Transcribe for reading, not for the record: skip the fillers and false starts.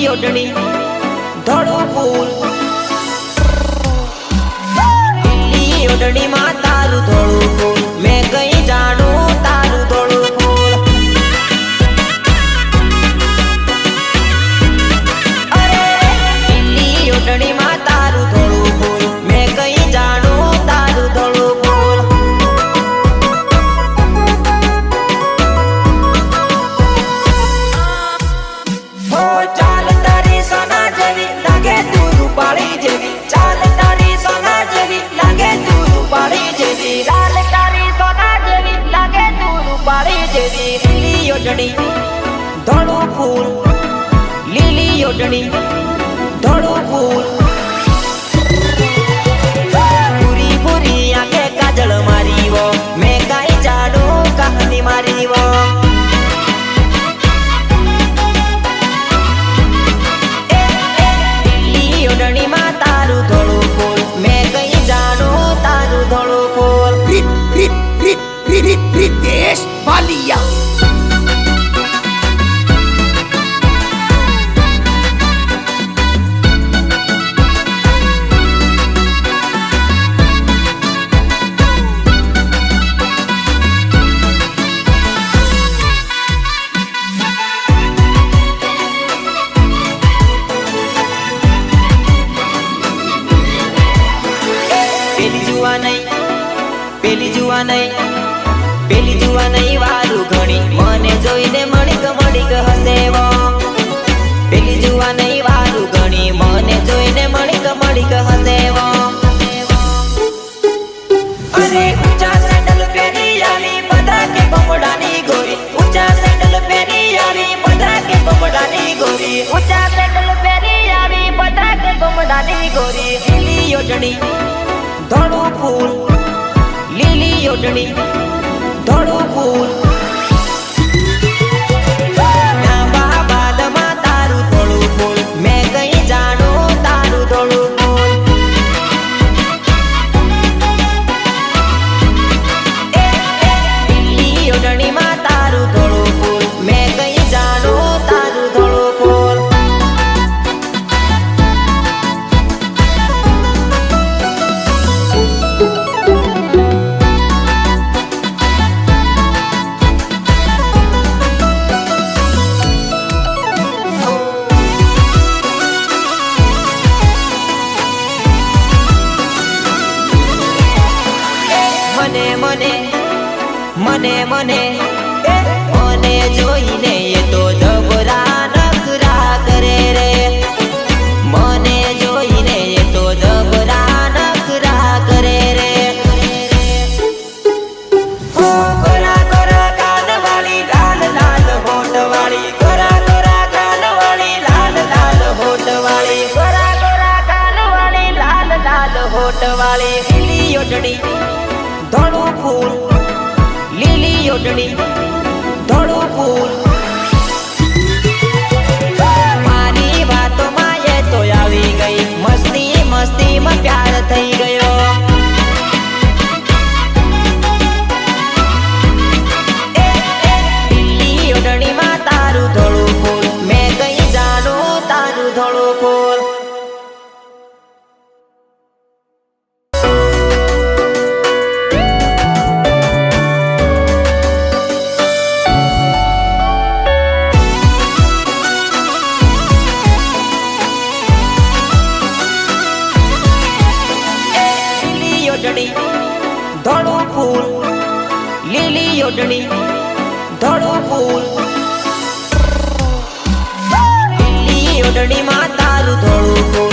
ઓઢણી ધોળું ફૂલ લીલી ઓઢણી માં તારું ધોળું ફૂલ મેં કઈ જાણું તારું ધોળું ફૂલ અરે લીલી ઓઢણી માં તારું ધોળું ફૂલ મેં કઈ જાણું તારું ધોળું ફૂલ હો ચાલ તારી સોના જેવી લાગે તું રૂપાળી જેવી ચાલ તારી સોના જેવી લાગે તું રૂપાળી જેવી ચાલ તારી સોના જેવી લાગે તું રૂપાળી જેવી લીલી ઓઢણી ધોળું ફૂલ લીલી ઓઢણી ધોળું ફૂલ પૂરી પૂરી આંખે કાજળ મારી વો મેં કાઈ જાણું કહાની મારી વો ઓઢણી માં તારું ધોળું ફૂલ મેં કઈ જાણું તારું ધોળું ફૂલ Ritesh Valia. પેલી જુવા નહીં પેલી જુવા નહીં વારું ઘણી મને જોઈને મણીક મણીક હસેવો પેલી જુવા નહીં વારું ઘણી મને જોઈને મણીક મણીક હસેવો અરે ઊંચા સેન્ડલ પહેરી આવી બધા કે બમડાની ગોરી ઊંચા સેન્ડલ પહેરી આવી બધા કે બમડાની ગોરી ઊંચા સેન્ડલ પહેરી આવી બધા કે બમડાની ગોરી લીલી ઓઢણી ધોળું ફૂલ લીલી ઓઢણી ધોળું ફૂલ લાંબા બાદમાં તારું ધોળું ફૂલ મેં કઈ જાણું તારું ધોળું ફૂલ લીલી ઓઢણીમાં તારું ધોળું ફૂલ મેં કઈ જાણું તારું ધોળું ફૂલ મને મને જોઈને એ તો જબરા નખરા કરે રે મને જોઈને એ તો જબરા નખરા કરે રે ઓ ગોરા ગોરા કાનવાળી લાલ લાલ હોઠવાળી ગોરા ગોરા કાનવાળી લાલ લાલ હોઠવાળી ગોરા ગોરા કાનવાળી લાલ લાલ હોઠવાળી લીલી ઓઢણી ધોળું ફૂલ લીલી ઓઢણી ધોળું ફૂલ મારી વાતોમાં એ તો આવી ગઈ મસ્તી મસ્તીમાં પ્યાર થઈ ગયો લીલી ઓઢણીમાં તારું ધોળું ફૂલ મેં કઈ જાણું તારું ધોળું ફૂલ ધોળું ફૂલ લીલી ઓઢણી ધોળું ફૂલ લીલી ઓઢણીમાં તારું ધોળું ફૂલ